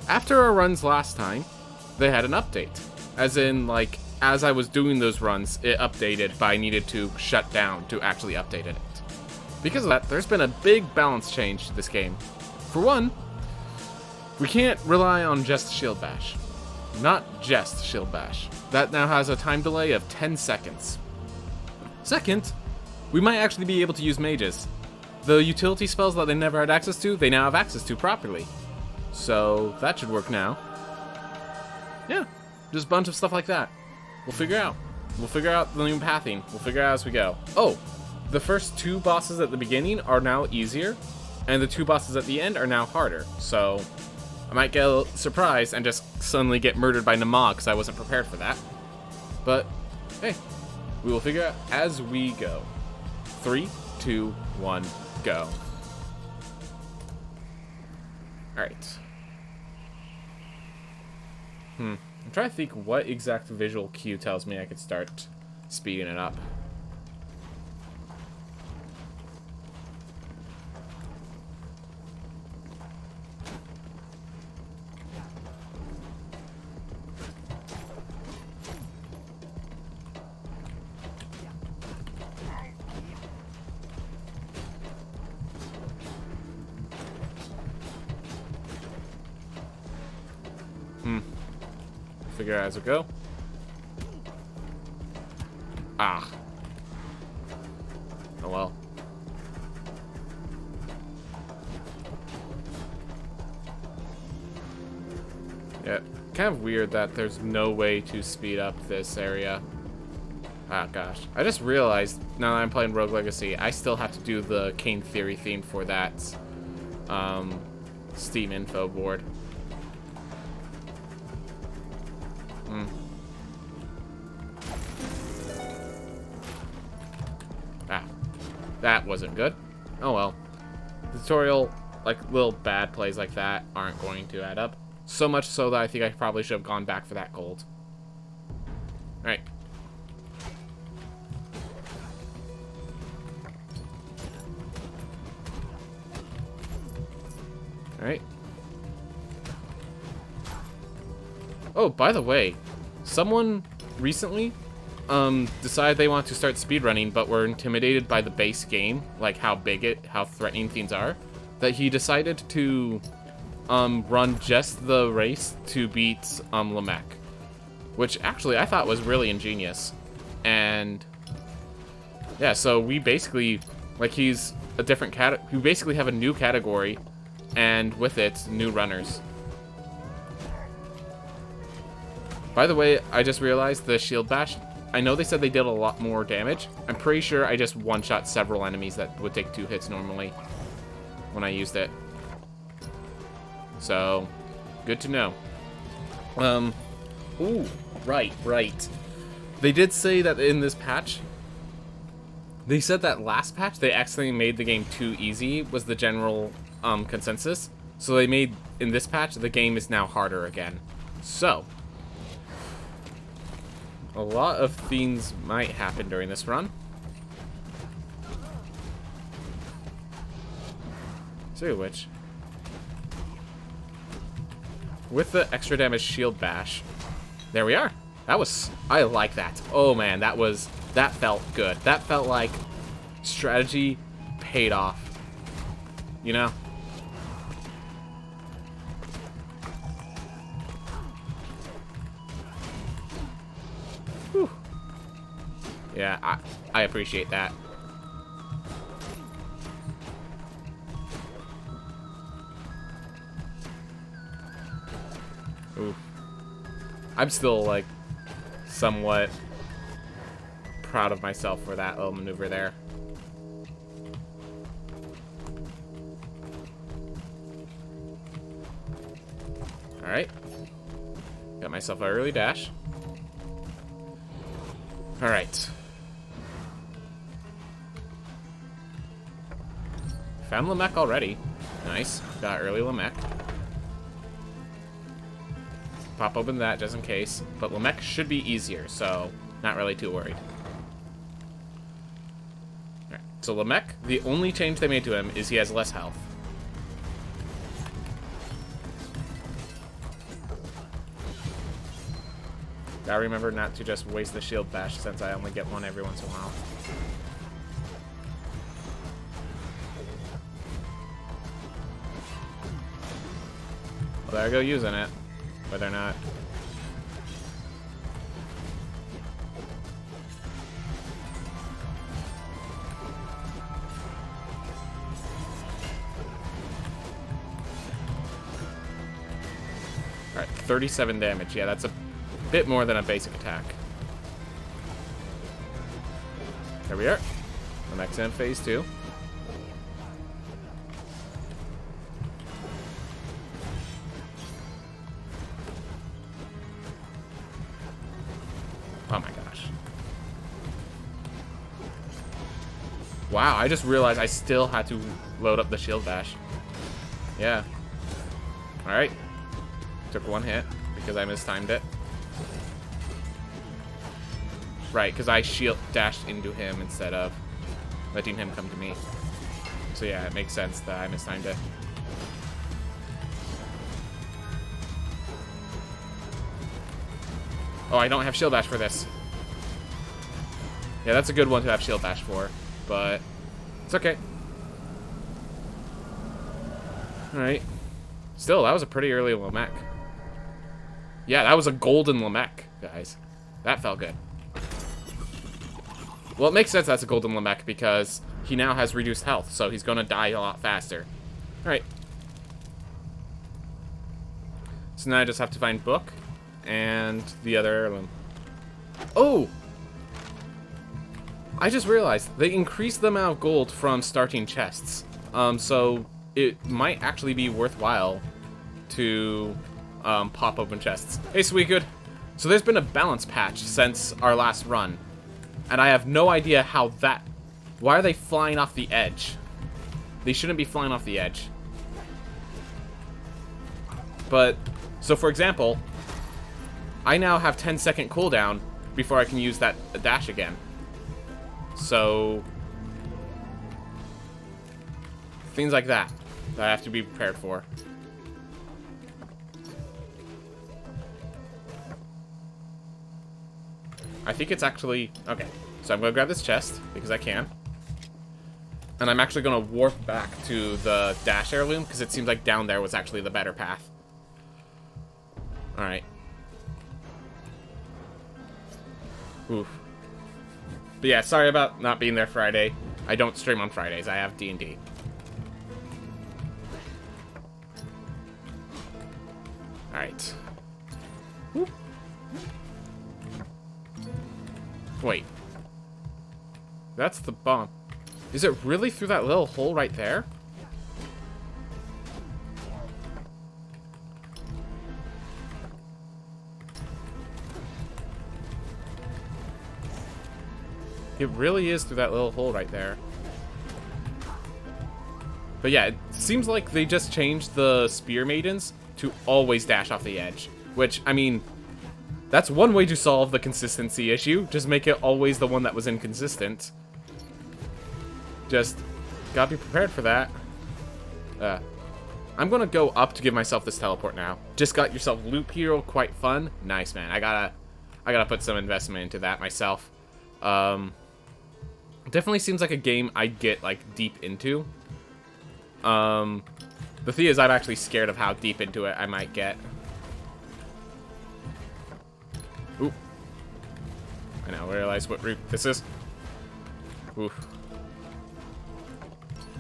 after our runs last time, they had an update. As in, like, as I was doing those runs, it updated, but I needed to shut down to actually update it. Because of that, there's been a big balance change to this game. For one, we can't rely on just Shield Bash. Not just Shield Bash. That now has a time delay of 10 seconds. Second, we might actually be able to use mages. The utility spells that they never had access to, they now have access to properly. So, that should work now. Yeah, just a bunch of stuff like that. We'll figure out. We'll figure out the new pathing. We'll figure out as we go. Oh, the first 2 bosses at the beginning are now easier, and the 2 bosses at the end are now harder. So, I might get surprised and just suddenly get murdered by Nama because I wasn't prepared for that. But, hey, we will figure out as we go. 3, 2, 1, go. Alright. I'm trying to think what exact visual cue tells me I could start speeding it up. Figure out as we go. Ah. Oh well. Yeah, kind of weird that there's no way to speed up this area. Ah, gosh. I just realized, now that I'm playing Rogue Legacy, I still have to do the Kane Theory theme for that Steam info board. Ah, that wasn't good. Oh well. The tutorial, like little bad plays like that, aren't going to add up. So much so that I think I probably should have gone back for that gold. Alright. Alright. Oh, by the way, someone recently decided they want to start speedrunning, but were intimidated by the base game, like how threatening things are, that he decided to run just the race to beat Lamech, which actually I thought was really ingenious. And yeah, so we basically, like, he's a different we basically have a new category, and with it, new runners. By the way, I just realized the Shield Bash, I know they said they did a lot more damage. I'm pretty sure I just one-shot several enemies that would take 2 hits normally when I used it. So, good to know. Ooh, right. They did say that in this patch, they said that last patch, they accidentally made the game too easy, was the general consensus. So they made, in this patch, the game is now harder again. So, a lot of things might happen during this run. Speaking of which, with the extra damage Shield Bash, there we are. I like that. Oh man, that felt good. That felt like strategy paid off. You know? Whew. Yeah, I appreciate that. Ooh. I'm still, like, somewhat proud of myself for that little maneuver there. Alright. Got myself an early dash. Alright. Found Lamech already. Nice. Got early Lamech. Pop open that just in case. But Lamech should be easier, so not really too worried. Alright, so Lamech, the only change they made to him is he has less health. Gotta remember not to just waste the shield bash since I only get one every once in a while. Well, there I go using it. Whether or not. Alright, 37 damage. Yeah, that's a bit more than a basic attack. There we are. I'm next in phase 2. Oh my gosh. Wow, I just realized I still had to load up the shield bash. Yeah. Alright. Took one hit because I mistimed it. Right, because I shield dashed into him instead of letting him come to me. So yeah, it makes sense that I mistimed it. Oh, I don't have shield bash for this. Yeah, that's a good one to have shield bash for, but it's okay. Alright. Still, that was a pretty early Lamech. Yeah, that was a golden Lamech, guys. That felt good. Well, it makes sense that's a golden Lamech because he now has reduced health, so he's gonna die a lot faster. Alright. So now I just have to find Book and the other heirloom. Oh! I just realized they increased the amount of gold from starting chests. So it might actually be worthwhile to pop open chests. Hey, Sweetgood. So there's been a balance patch since our last run. And I have no idea how that... Why are they flying off the edge? They shouldn't be flying off the edge. But, so for example, I now have 10-second cooldown before I can use that dash again. So, things like that I have to be prepared for. I think it's actually... Okay, so I'm going to grab this chest, because I can. And I'm actually going to warp back to the dash heirloom, because it seems like down there was actually the better path. Alright. Oof. But yeah, sorry about not being there Friday. I don't stream on Fridays, I have D&D. Alright. Whoop. Wait. That's the bomb. Is it really through that little hole right there? It really is through that little hole right there. But yeah, it seems like they just changed the Spear Maidens to always dash off the edge. Which, I mean... That's one way to solve the consistency issue. Just make it always the one that was inconsistent. Just gotta be prepared for that. I'm gonna go up to give myself this teleport now. Just got yourself Loop Hero, quite fun. Nice, man. I gotta put some investment into that myself. Definitely seems like a game I'd get like deep into. The thing is, I'm actually scared of how deep into it I might get. Ooh. I now realize what route this is. Oof.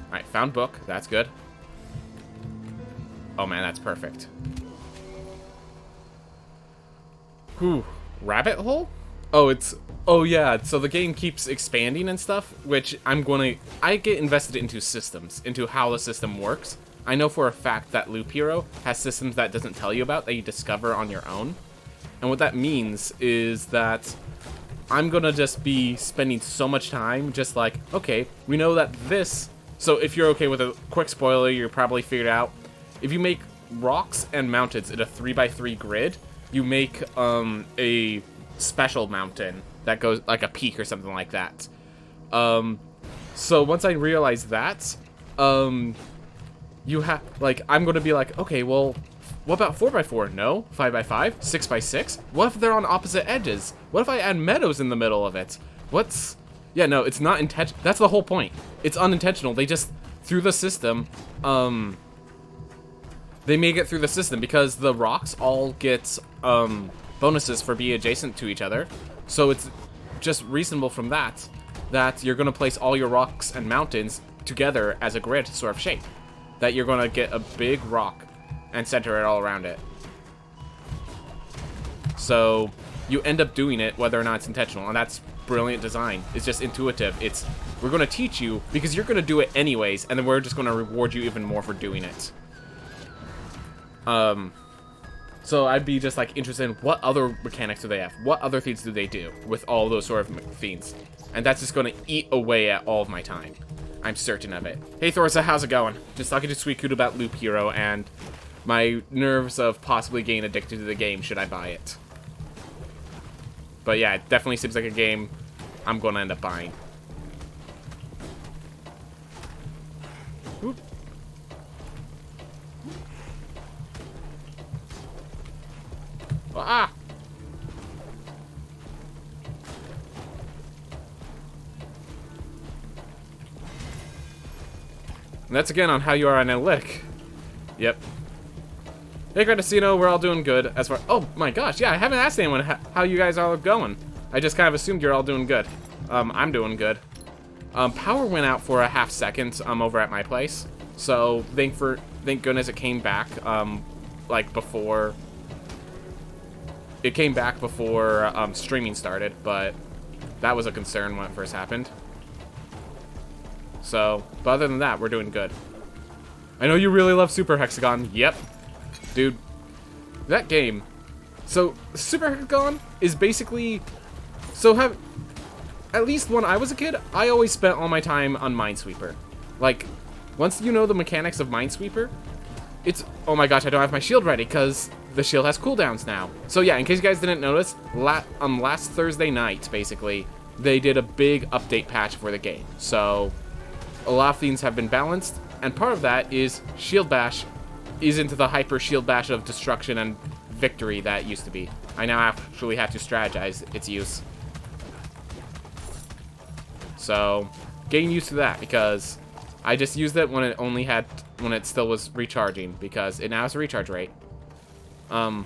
Alright, found Book. That's good. Oh man, that's perfect. Whew. Rabbit hole? Oh, it's... Oh yeah, so the game keeps expanding and stuff, which I get invested into systems, into how the system works. I know for a fact that Loop Hero has systems that it doesn't tell you about that you discover on your own. And what that means is that I'm gonna just be spending so much time just like, okay, we know that this... So if you're okay with a quick spoiler, you're probably figured out. If you make rocks and mountains in a 3x3 grid, you make a special mountain that goes like a peak or something like that. So once I realized that, you have, like, I'm gonna be like, okay, well, What about 4x4? No. 5x5? 6x6? What if they're on opposite edges? What if I add meadows in the middle of it? What's... Yeah, no, it's not intentional. That's the whole point. It's unintentional. They just, through the system, they make it through the system because the rocks all get, bonuses for being adjacent to each other. So it's just reasonable from that you're going to place all your rocks and mountains together as a grid sort of shape. That you're going to get a big rock and center it all around it. So you end up doing it whether or not it's intentional, and that's brilliant design. It's just intuitive. It's, we're going to teach you because you're going to do it anyways, and then we're just going to reward you even more for doing it. So I'd be just like interested in what other mechanics do they have? What other things do they do with all those sort of things? And that's just going to eat away at all of my time. I'm certain of it. Hey Thorsa, how's it going? Just talking to Suicune about Loop Hero and my nerves of possibly getting addicted to the game should I buy it. But yeah, it definitely seems like a game I'm going to end up buying. Oop. Ah! And that's again on how you are analytic. Yep. Hey, Gratacino, we're all doing good as far... Oh my gosh, yeah, I haven't asked anyone how you guys are going. I just kind of assumed you're all doing good. I'm doing good. Power went out for a half second over at my place. So thank goodness it came back like before... It came back before streaming started, but that was a concern when it first happened. So, but other than that, we're doing good. I know you really love Super Hexagon. Yep. Dude, that game. So, Super Hexagon is basically... So, at least when I was a kid, I always spent all my time on Minesweeper. Like, once you know the mechanics of Minesweeper, it's... Oh my gosh, I don't have my shield ready, because the shield has cooldowns now. So yeah, in case you guys didn't notice, last Thursday night, basically, they did a big update patch for the game. So, a lot of things have been balanced, and part of that is Shield Bash is into the hyper Shield Bash of destruction and victory that it used to be. I now actually have to strategize its use. So, getting used to that, because I just used it when it still was recharging, because it now has a recharge rate. But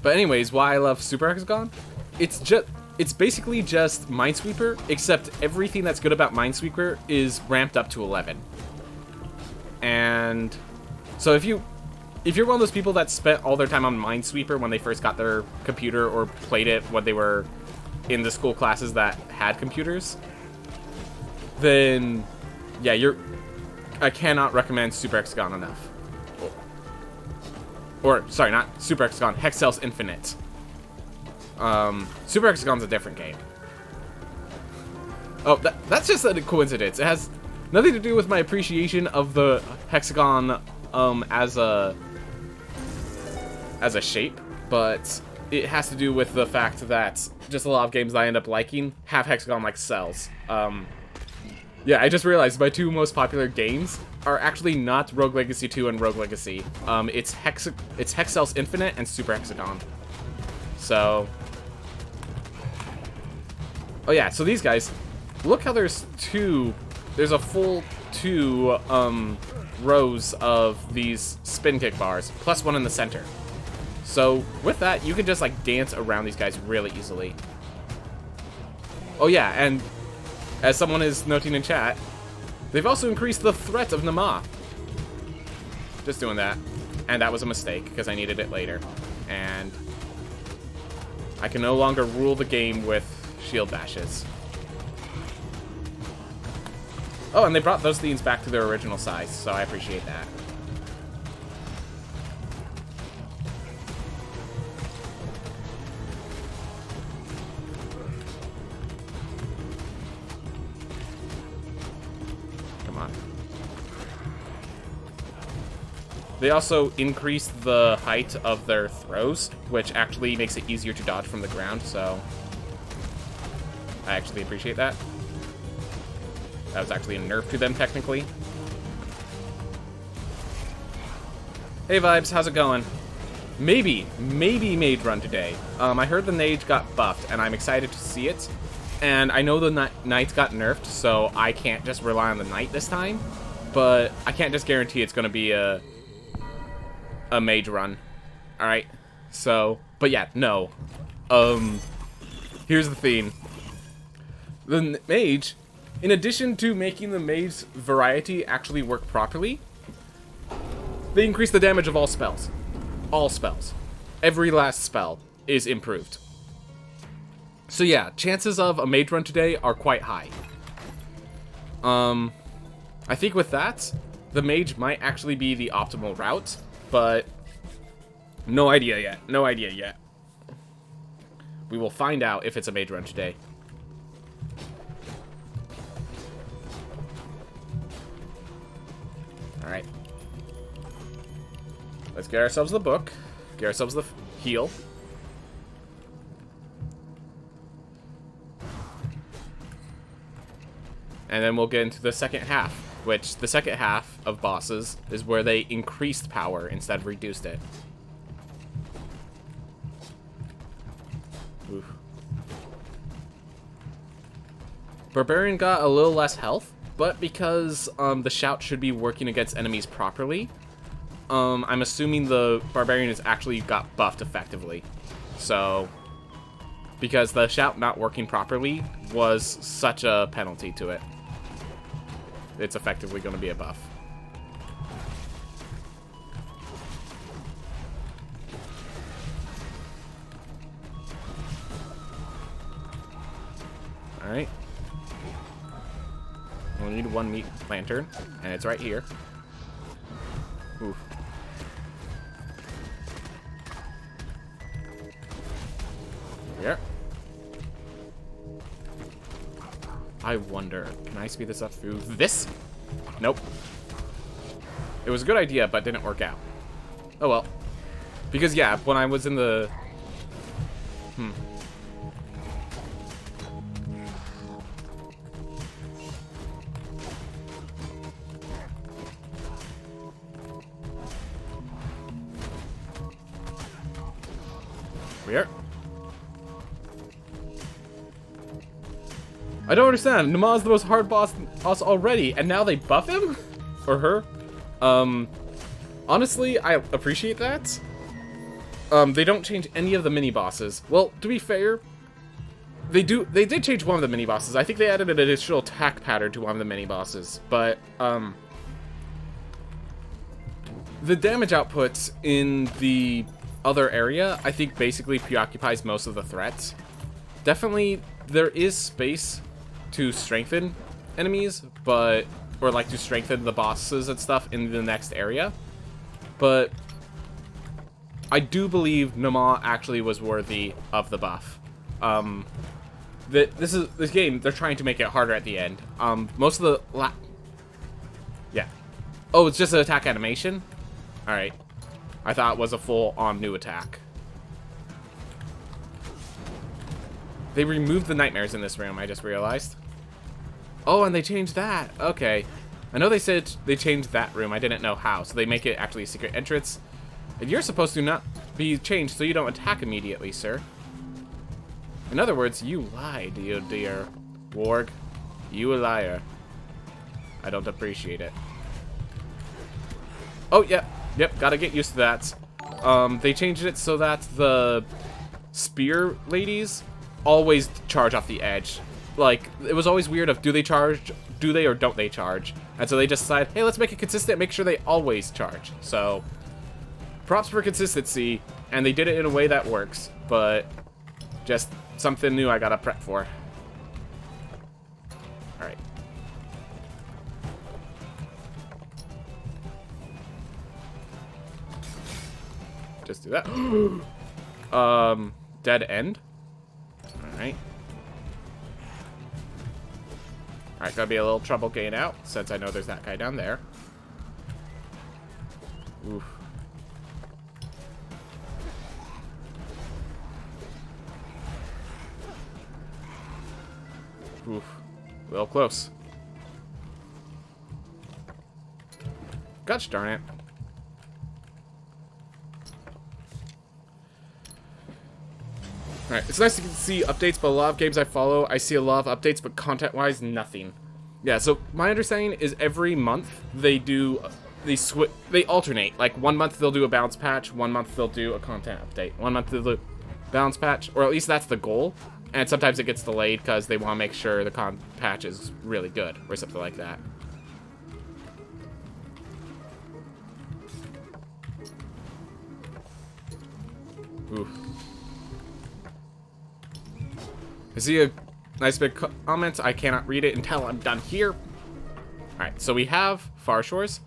anyways, why I love Super Hexagon? It's basically just Minesweeper, except everything that's good about Minesweeper is ramped up to 11. And so if you're one of those people that spent all their time on Minesweeper when they first got their computer or played it when they were in the school classes that had computers, then yeah, I cannot recommend Super Hexagon enough. Or sorry, not Super Hexagon, Hexcel's Infinite. Super Hexagon's a different game. Oh, that's just a coincidence. It has nothing to do with my appreciation of the Hexagon as a shape, but it has to do with the fact that just a lot of games that I end up liking have Hexagon-like cells. Yeah, I just realized my two most popular games are actually not Rogue Legacy 2 and Rogue Legacy. It's Hexcel's Infinite and Super Hexagon. So... Oh yeah, so these guys, look how there's a full two rows of these spin kick bars, plus one in the center. So with that, you can just like dance around these guys really easily. Oh yeah, and as someone is noting in chat, they've also increased the threat of Nama. Just doing that. And that was a mistake, because I needed it later. And I can no longer rule the game with shield bashes. Oh, and they brought those things back to their original size, so I appreciate that. Come on. They also increased the height of their throws, which actually makes it easier to dodge from the ground, so I actually appreciate that. That was actually a nerf to them, technically. Hey Vibes, how's it going? Maybe Mage Run today. I heard the Mage got buffed, and I'm excited to see it. And I know the Knight got nerfed, so I can't just rely on the Knight this time. But I can't just guarantee it's gonna be a Mage Run. Alright? So, but yeah, no. Here's the theme. The Mage, in addition to making the Mage's variety actually work properly, they increase the damage of all spells. All spells. Every last spell is improved. So yeah, chances of a Mage Run today are quite high. I think with that, the Mage might actually be the optimal route, but no idea yet. No idea yet. We will find out if it's a Mage Run today. Alright. Let's get ourselves the book. Get ourselves the heal. And then we'll get into the second half, which the second half of bosses is where they increased power instead of reduced it. Oof. Barbarian got a little less health, but because the shout should be working against enemies properly, I'm assuming the Barbarian has actually got buffed effectively. So, because the shout not working properly was such a penalty to it, it's effectively going to be a buff. Alright. We'll need one meat lantern, and it's right here. Oof. Here. I wonder, can I speed this up through this? Nope. It was a good idea, but didn't work out. Oh well. Because yeah, when I was in the... Weird. I don't understand. Nama's the most hard boss already, and now they buff him? Or her? Honestly, I appreciate that. They don't change any of the mini-bosses. Well, to be fair, they did change one of the mini-bosses. I think they added an additional attack pattern to one of the mini-bosses, but, the damage outputs in the other area, I think, basically preoccupies most of the threats. Definitely, there is space to strengthen enemies, but or like to strengthen the bosses and stuff in the next area. But I do believe Nama actually was worthy of the buff. This game, they're trying to make it harder at the end. Most of the yeah. Oh, it's just an attack animation? Alright. I thought it was a full-on new attack. They removed the nightmares in this room, I just realized. Oh, and they changed that. Okay. I know they said they changed that room. I didn't know how. So they make it actually a secret entrance. And you're supposed to not be changed so you don't attack immediately, sir. In other words, you lied, you dear warg. You a liar. I don't appreciate it. Oh, yeah. Yep, gotta get used to that. They changed it so that the spear ladies always charge off the edge. Like, it was always weird of do they or don't they charge? And so they just decided, hey, let's make it consistent, make sure they always charge. So, props for consistency, and they did it in a way that works, but just something new I gotta prep for. Alright. Just do that. Dead end. Alright. Alright, gonna be a little trouble getting out, since I know there's that guy down there. Oof. Oof. A little close. Gosh darn it. Alright, it's nice to see updates, but a lot of games I follow, I see a lot of updates, but content-wise, nothing. Yeah, so my understanding is every month they do, they alternate. Like, 1 month they'll do a balance patch, 1 month they'll do a content update. 1 month they'll do a balance patch, or at least that's the goal. And sometimes it gets delayed because they want to make sure the patch is really good, or something like that. Ooh. I see a nice big comment. I cannot read it until I'm done here. Alright, so we have Far Shores.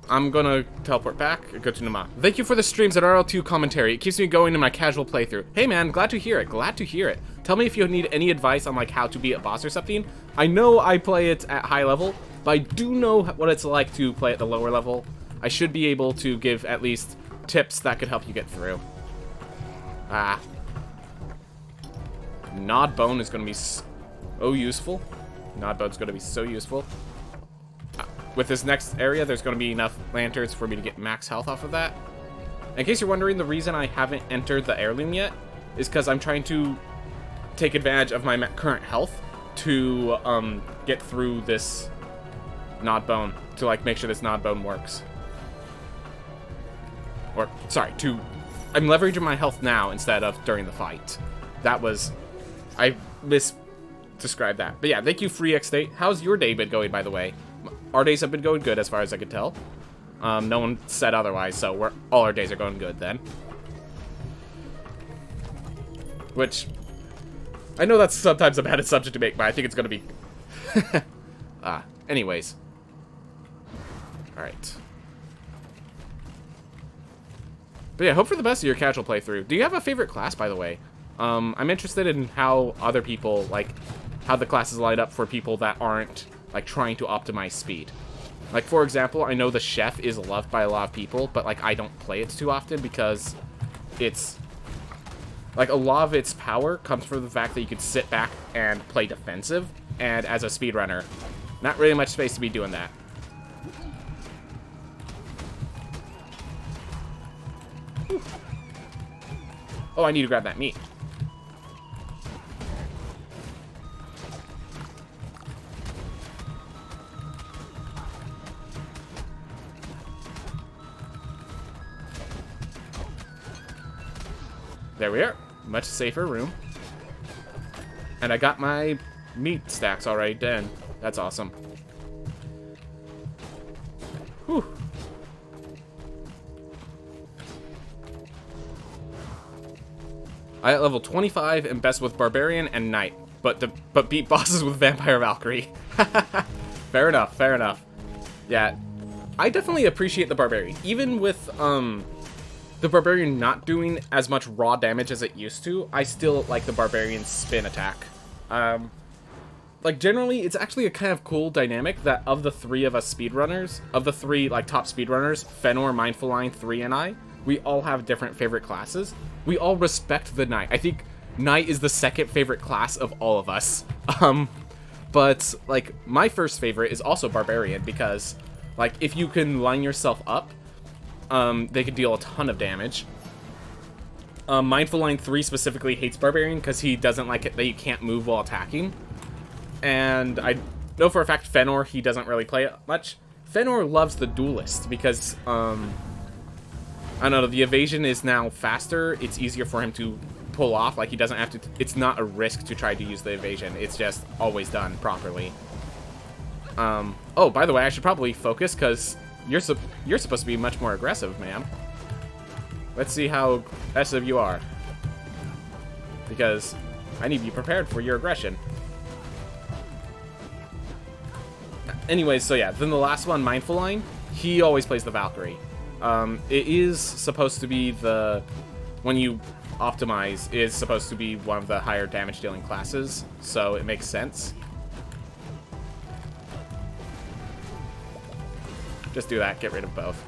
I'm gonna teleport back and go to Nama. Thank you for the streams at RL2 commentary. It keeps me going in my casual playthrough. Hey man, glad to hear it. Glad to hear it. Tell me if you need any advice on like how to beat a boss or something. I know I play it at high level, but I do know what it's like to play at the lower level. I should be able to give at least tips that could help you get through. Ah. Nod Bone is going to be so useful. Nod Bone's going to be so useful. With this next area, there's going to be enough lanterns for me to get max health off of that. In case you're wondering, the reason I haven't entered the heirloom yet is because I'm trying to take advantage of my current health to get through this Nod Bone, to like make sure this Nod Bone works. Or, sorry, I'm leveraging my health now instead of during the fight. That was... I misdescribed that. But yeah, thank you, Free X State. How's your day been going, by the way? Our days have been going good, as far as I could tell. No one said otherwise, so all our days are going good, then. Which... I know that's sometimes a bad subject to make, but I think it's going to be... anyways. Alright. But yeah, hope for the best of your casual playthrough. Do you have a favorite class, by the way? I'm interested in how other people, like, how the classes light up for people that aren't, like, trying to optimize speed. Like, for example, I know the Chef is loved by a lot of people, but, like, I don't play it too often because it's, like, a lot of its power comes from the fact that you could sit back and play defensive, and as a speedrunner, not really much space to be doing that. Oh, I need to grab that meat. There we are. Much safer room. And I got my meat stacks already done. That's awesome. Whew. I at level 25 and best with Barbarian and Knight, but beat bosses with Vampire Valkyrie. Fair enough, fair enough. Yeah, I definitely appreciate the Barbarian. Even with the Barbarian not doing as much raw damage as it used to, I still like the Barbarian's spin attack. Like, generally, it's actually a kind of cool dynamic that of the three of us speedrunners, of the three, like, top speedrunners, Fenor, Mindful Line, 3, and I, we all have different favorite classes. We all respect the Knight. I think Knight is the second favorite class of all of us. But, like, my first favorite is also Barbarian because, like, if you can line yourself up, they can deal a ton of damage. Mindful Line 3 specifically hates Barbarian because he doesn't like it that you can't move while attacking. And I know for a fact Fenor, he doesn't really play it much. Fenor loves the Duelist because, I don't know, the evasion is now faster. It's easier for him to pull off. Like, he doesn't have to... It's not a risk to try to use the evasion. It's just always done properly. Oh, by the way, I should probably focus because you're supposed to be much more aggressive, ma'am. Let's see how aggressive you are. Because I need to be prepared for your aggression. Anyways, so yeah, then the last one, Mindful Line, he always plays the Valkyrie. It is supposed to be the... When you optimize, is supposed to be one of the higher damage dealing classes, so it makes sense. Just do that, get rid of both.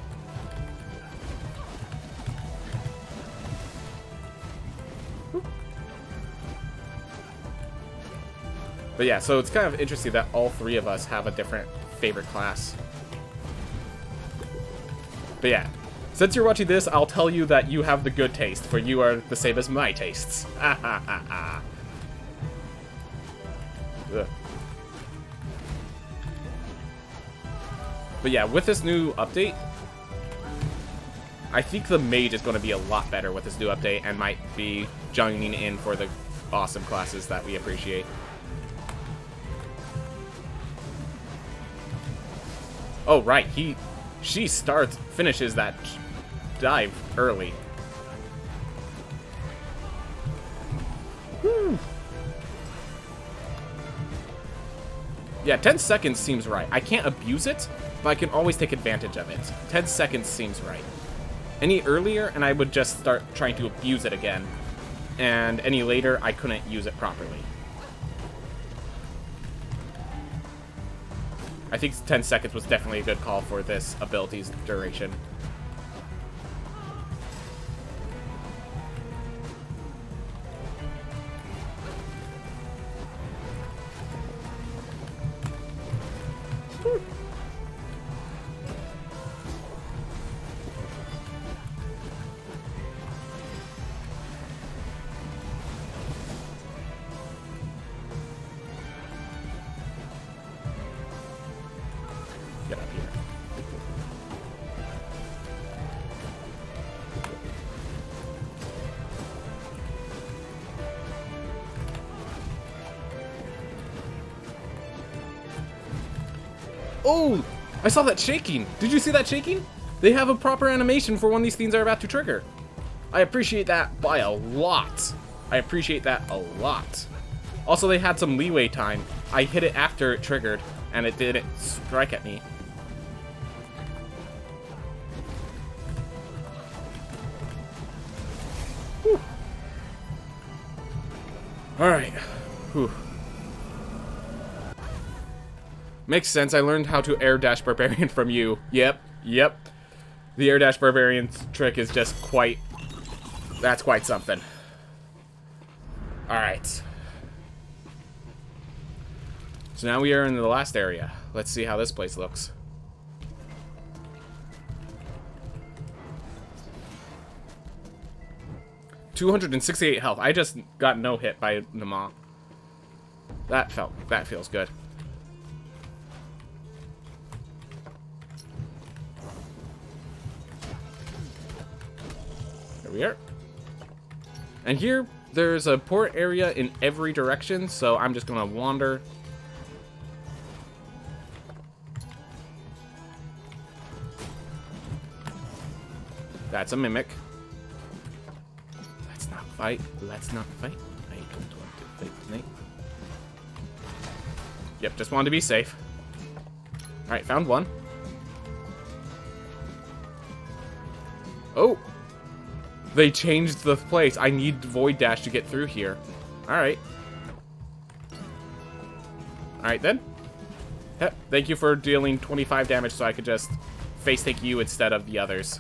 But yeah, so it's kind of interesting that all three of us have a different favorite class. But yeah, Since you're watching this, I'll tell you that you have the good taste, for you are the same as my tastes. Ha ha ha ha. But yeah, with this new update, I think the mage is going to be a lot better with this new update and might be joining in for the awesome classes that we appreciate. Oh, right, she finishes that dive early. Whew. Yeah, 10 seconds seems right. I can't abuse it, but I can always take advantage of it. 10 seconds seems right. Any earlier, and I would just start trying to abuse it again. And any later, I couldn't use it properly. I think 10 seconds was definitely a good call for this ability's duration. Get up here. Oh! I saw that shaking! Did you see that shaking? They have a proper animation for when these things are about to trigger. I appreciate that by a lot. I appreciate that a lot. Also, they had some leeway time. I hit it after it triggered, and it didn't strike at me. Whew. Alright. Whew. Makes sense. I learned how to air dash barbarian from you. Yep. The air dash barbarian trick is just quite... That's quite something. Alright. So now we are in the last area. Let's see how this place looks. $268 health. I just got no hit by Nama. That feels good. There we are. And here, there's a port area in every direction, so I'm just gonna wander. That's a mimic. Let's not fight. Let's not fight. I don't want to fight tonight. Yep, just wanted to be safe. Alright, found one. Oh! They changed the place. I need Void Dash to get through here. Alright. Alright then. Yep, thank you for dealing 25 damage so I could just face take you instead of the others.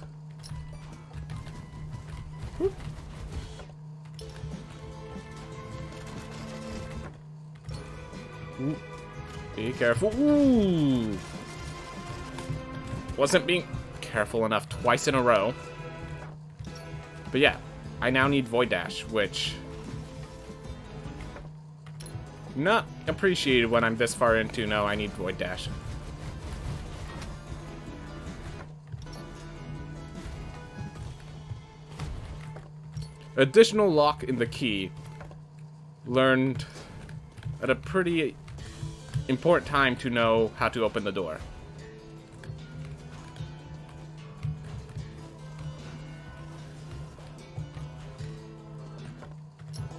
Whoop. Ooh. Be careful. Ooh. Wasn't being careful enough twice in a row. But yeah, I now need Void Dash, which... not appreciated when I'm this far into. No, I need Void Dash. Additional lock in the key. Learned at a pretty important time to know how to open the door.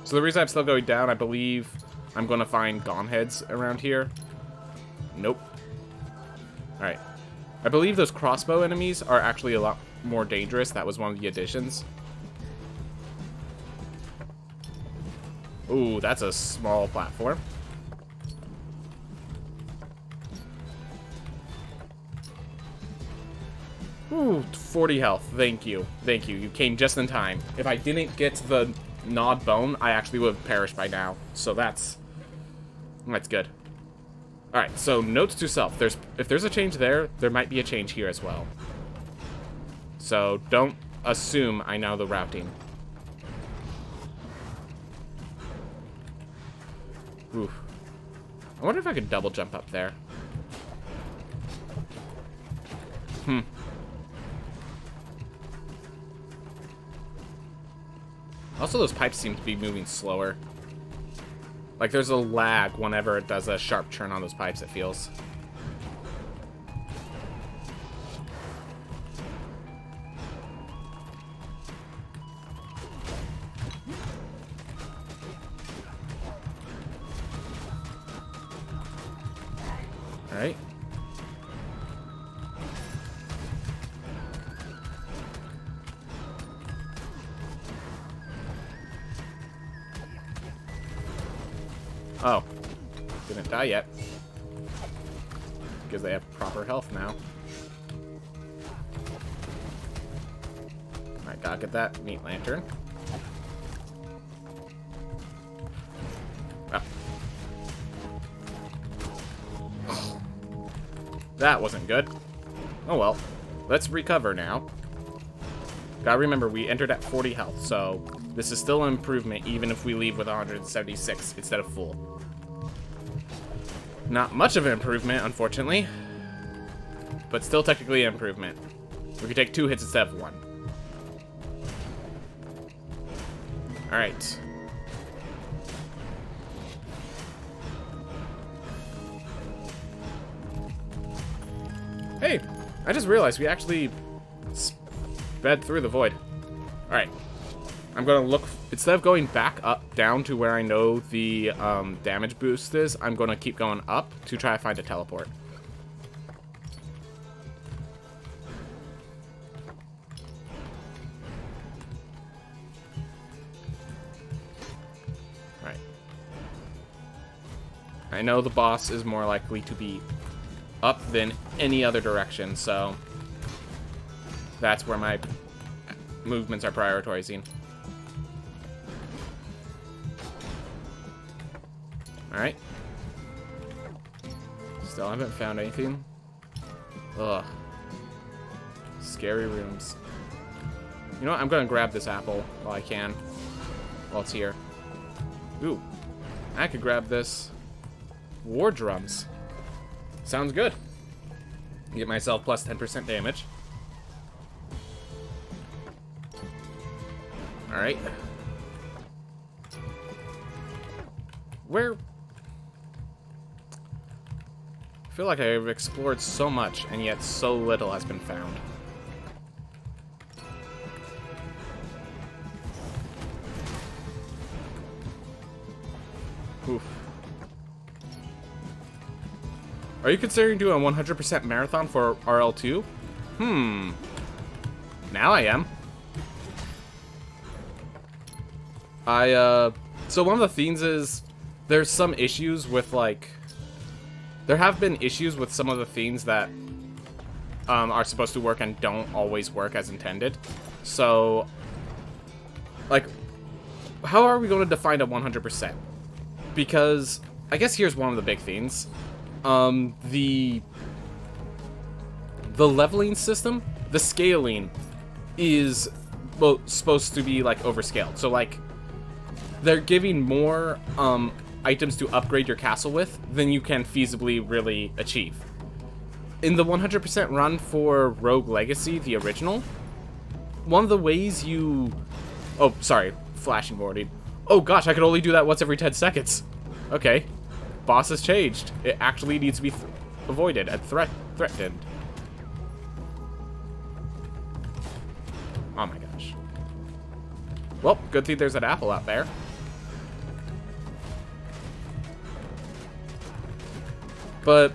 So the reason I'm still going down, I believe I'm going to find Gone Heads around here. Nope. Alright. I believe those crossbow enemies are actually a lot more dangerous. That was one of the additions. Ooh, that's a small platform. Ooh, 40 health. Thank you. Thank you. You came just in time. If I didn't get the gnawed bone, I actually would have perished by now. So that's good. Alright, so notes to self. If there's a change there, there might be a change here as well. So don't assume I know the routing. Oof. I wonder if I could double jump up there. Also, those pipes seem to be moving slower. Like, there's a lag whenever it does a sharp turn on those pipes, it feels. Alright. Oh. Didn't die yet. Because they have proper health now. Alright, gotta get that meat lantern. Oh. That wasn't good. Oh well. Let's recover now. Gotta remember, we entered at 40 health, so this is still an improvement even if we leave with 176 instead of full. Not much of an improvement, unfortunately. But still technically an improvement. We could take 2 hits instead of 1. Alright. Hey, I just realized we actually sped through the void. Alright. I'm gonna look, instead of going back up, down to where I know the damage boost is, I'm gonna keep going up to try to find a teleport. Right. I know the boss is more likely to be up than any other direction, so that's where my movements are prioritizing. Alright. Still haven't found anything. Ugh. Scary rooms. You know what? I'm gonna grab this apple while I can. While it's here. Ooh. I could grab this. War drums. Sounds good. Get myself plus 10% damage. Alright. Where... I feel like I've explored so much, and yet so little has been found. Oof. Are you considering doing a 100% marathon for RL2? Now I am. So one of the things is, there's some issues with, like... There have been issues with some of the things that are supposed to work and don't always work as intended. So, like, how are we going to define a 100%? Because, I guess here's one of the big things. The leveling system, the scaling, is, well, supposed to be, like, overscaled. So, like, they're giving more, items to upgrade your castle with than you can feasibly really achieve. In the 100% run for Rogue Legacy, the original, one of the ways you... Oh, sorry. Flashing boarding. Oh gosh, I could only do that once every 10 seconds. Okay. Boss has changed. It actually needs to be avoided and threatened. Oh my gosh. Well, good thing there's an apple out there. But,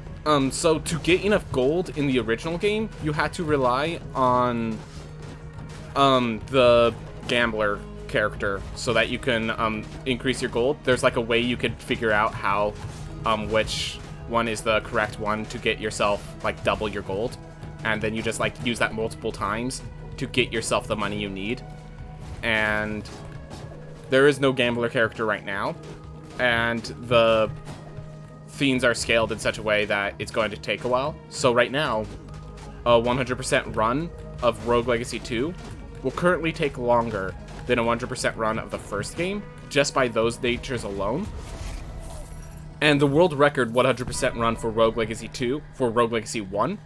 so to get enough gold in the original game, you had to rely on, the gambler character so that you can, increase your gold. There's, like, a way you could figure out how, which one is the correct one to get yourself, like, double your gold. And then you just, like, use that multiple times to get yourself the money you need. And there is no gambler character right now. And the... Fiends are scaled in such a way that it's going to take a while. So right now, a 100% run of Rogue Legacy 2 will currently take longer than a 100% run of the first game, just by those natures alone. And the world record 100% run for Rogue Legacy 2, for Rogue Legacy 1,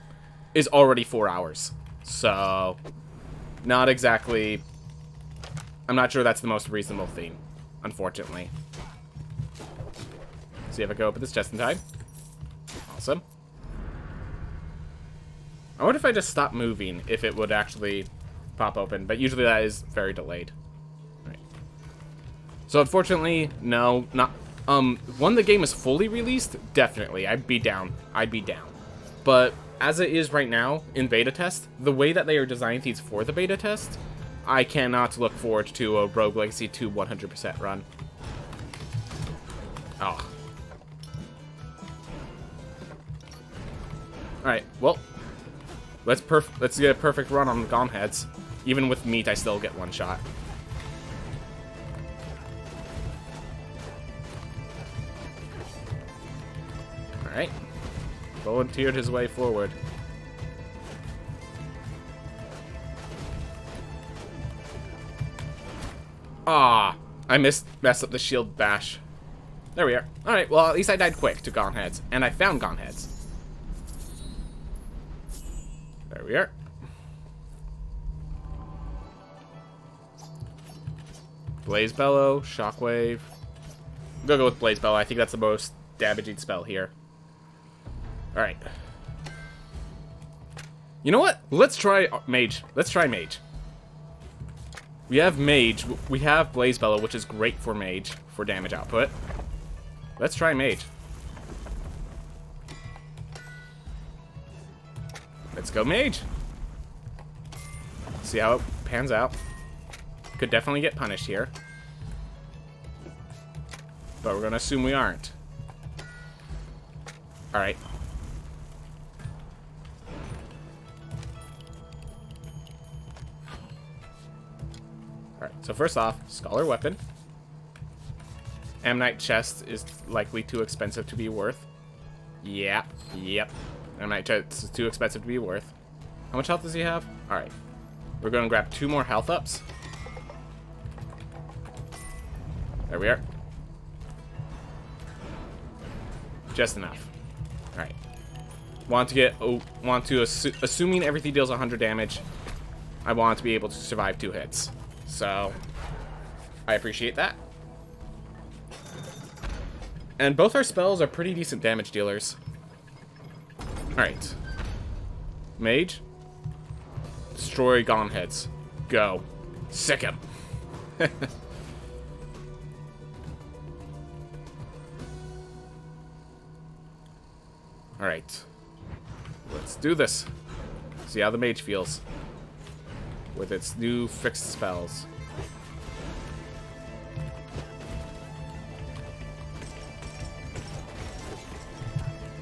is already 4 hours. So, not exactly... I'm not sure that's the most reasonable theme, unfortunately. See if I can open this just in time. Awesome. I wonder if I just stop moving, if it would actually pop open, but usually that is very delayed. Right. So unfortunately, no, not... when the game is fully released, definitely, I'd be down. I'd be down. But as it is right now, in beta test, the way that they are designing these for the beta test, I cannot look forward to a Rogue Legacy 2 100% run. Oh. Alright, well, let's get a perfect run on the Gom heads. Even with meat, I still get one shot. Alright. Volunteered his way forward. Ah, I messed up the shield bash. There we are. Alright, well, at least I died quick to Gom heads. And I found Gom heads. There we are. Blaze Bellow, Shockwave. I'm gonna go with Blaze Bellow. I think that's the most damaging spell here. Alright. You know what? Let's try Mage. Let's try Mage. We have Mage. We have Blaze Bellow, which is great for Mage, for damage output. Let's try Mage. Let's go Mage. See how it pans out. Could definitely get punished here. But we're going to assume we aren't. Alright. Alright, so first off, Scholar Weapon. Ammonite Chest is likely too expensive to be worth. Yep. Ammonite Chest is too expensive to be worth. How much health does he have? Alright. We're going to grab 2 more health ups. There we are. Just enough. Alright. Assuming everything deals 100 damage, I want to be able to survive 2 hits. So, I appreciate that. And both our spells are pretty decent damage dealers. Alright. Mage. Destroy Gom heads. Go. Sick him. Alright. Let's do this. See how the mage feels. With its new fixed spells.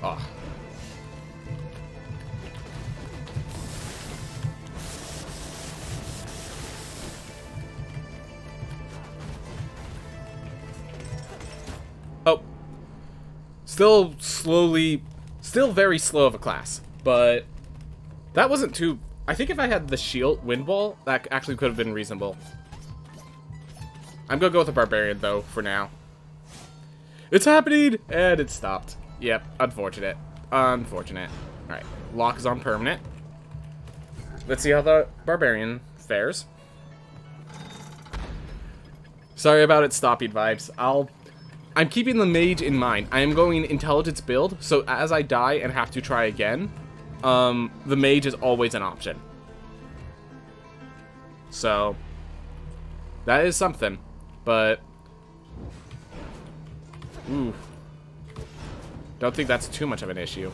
Oh. Oh. Still very slow of a class, but that wasn't too... I think if I had the shield wind ball, that actually could have been reasonable. I'm gonna go with a barbarian though for now. It's happening, and it stopped. Yep, unfortunate. Unfortunate. Alright, lock is on permanent. Let's see how the barbarian fares. Sorry about it stopping vibes. I'm keeping the mage in mind. I am going intelligence build, so as I die and have to try again, the mage is always an option. So, that is something, but... Ooh. Don't think that's too much of an issue.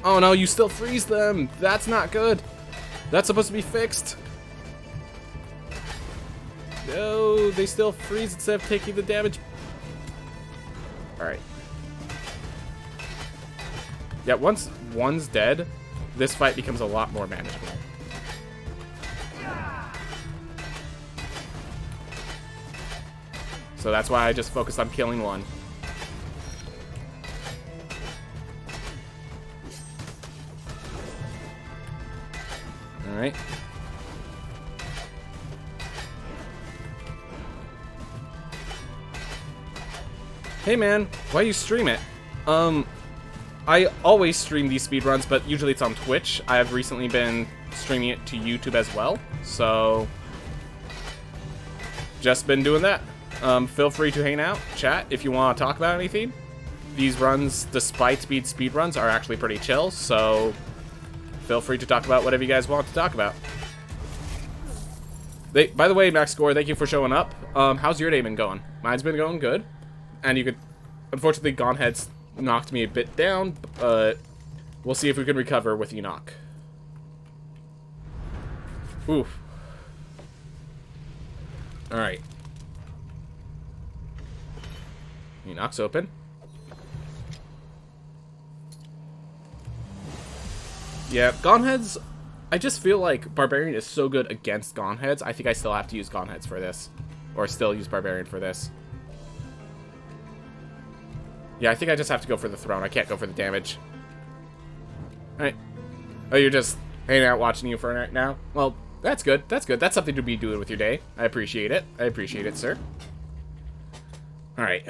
Oh no, you still freeze them! That's not good! That's supposed to be fixed! No, they still freeze instead of taking the damage. Alright. Yeah, once one's dead, this fight becomes a lot more manageable. So that's why I just focused on killing one. Alright. Hey man, why you stream it? I always stream these speedruns, but usually it's on Twitch. I have recently been streaming it to YouTube as well, so just been doing that. Feel free to hang out, chat, if you want to talk about anything. These runs, despite being speedruns, are actually pretty chill, so feel free to talk about whatever you guys want to talk about. By the way, Max Score, thank you for showing up. How's your day been going? Mine's been going good. And you could... Unfortunately, Gonehead's knocked me a bit down, but we'll see if we can recover with Enoch. Oof. Alright. Enoch's open. Yeah, Goneheads... I just feel like Barbarian is so good against Goneheads, I think I still have to use Goneheads for this. Or still use Barbarian for this. Yeah, I think I just have to go for the throne. I can't go for the damage. Alright. Oh, you're just hanging out watching you for right now? Well, that's good. That's good. That's something to be doing with your day. I appreciate it. I appreciate it, sir. Alright.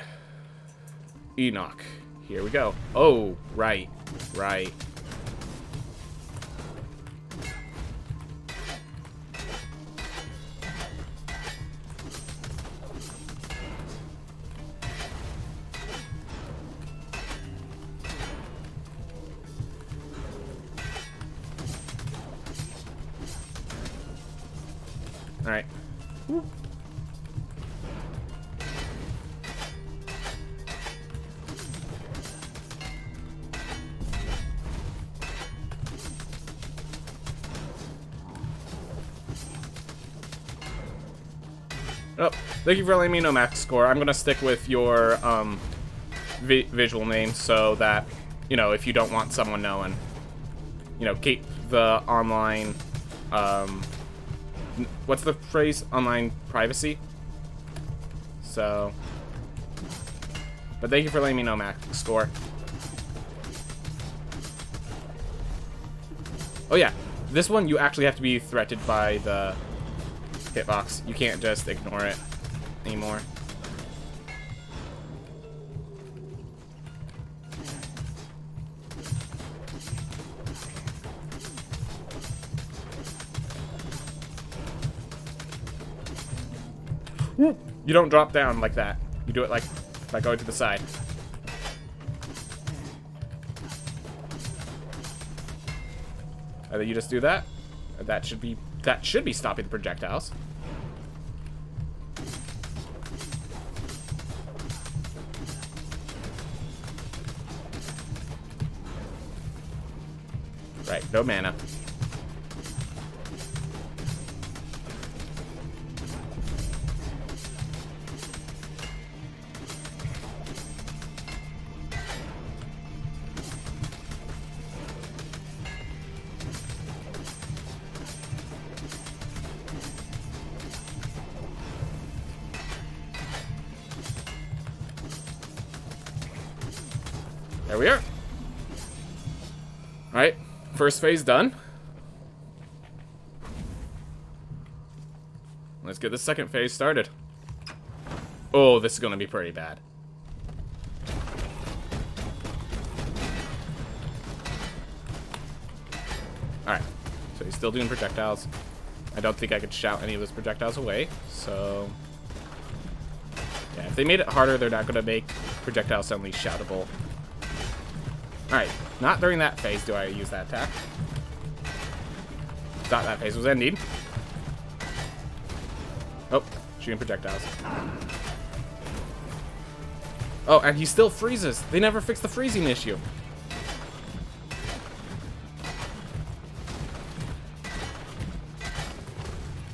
Enoch. Here we go. Oh, right. Right. Alright. Oh, thank you for letting me know, Max Score. I'm gonna stick with your visual name so that, you know, if you don't want someone knowing, you know, keep the online what's the phrase? Online privacy. So, but thank you for letting me know, Max Score. Oh yeah, this one you actually have to be threatened by the hitbox. You can't just ignore it anymore. You don't drop down like that. You do it like by going to the side. Either you just do that, or that should be stopping the projectiles. Right, no mana. There we are. Alright, first phase done. Let's get the second phase started. Oh, this is gonna be pretty bad. Alright, so he's still doing projectiles. I don't think I could shout any of those projectiles away, so... yeah, if they made it harder, they're not gonna make projectiles suddenly shoutable. Alright, not during that phase do I use that attack. Thought that phase was ending. Oh, shooting projectiles. Oh, and he still freezes. They never fixed the freezing issue.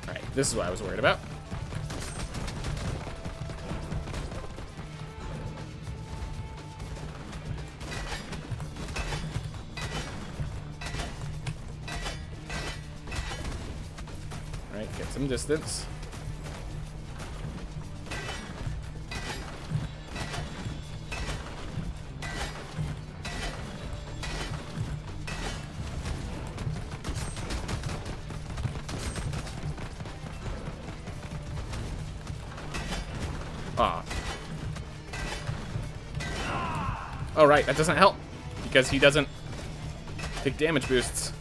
Alright, this is what I was worried about. Alright, get some distance. Oh, right, that doesn't help. Because he doesn't take damage boosts.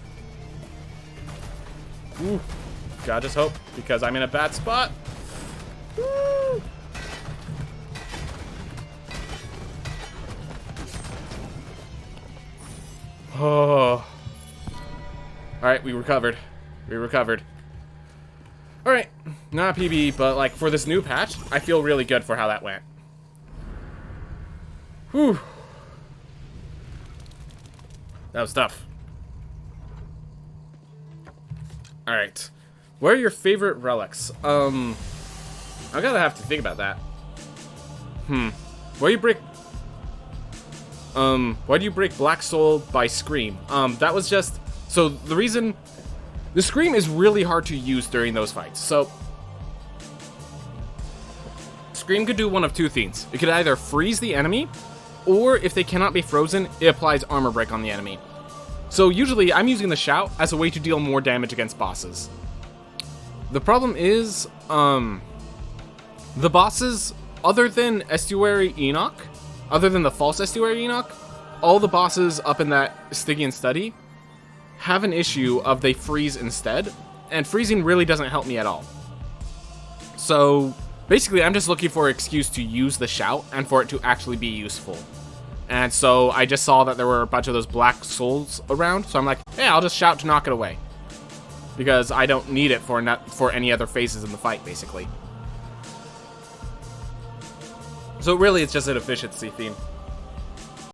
Ooh. God, just hope. Because I'm in a bad spot. Woo! Oh. Alright, we recovered. We recovered. Alright, not a PB, but like for this new patch, I feel really good for how that went. Whew. That was tough. Alright. What are your favorite relics? I'm gonna have to think about that. Why do you break Black Soul by Scream? That was just... So, the reason... The Scream is really hard to use during those fights. So, Scream could do one of two things. It could either freeze the enemy, or if they cannot be frozen, it applies armor break on the enemy. So, usually, I'm using the Shout as a way to deal more damage against bosses. The problem is, the bosses, other than Estuary Enoch, other than the false Estuary Enoch, all the bosses up in that Stygian study have an issue of they freeze instead, and freezing really doesn't help me at all. So, basically, I'm just looking for an excuse to use the Shout and for it to actually be useful. And so, I just saw that there were a bunch of those Black Souls around, so I'm like, hey, I'll just Shout to knock it away. Because I don't need it for any other phases in the fight, basically. So really, it's just an efficiency theme.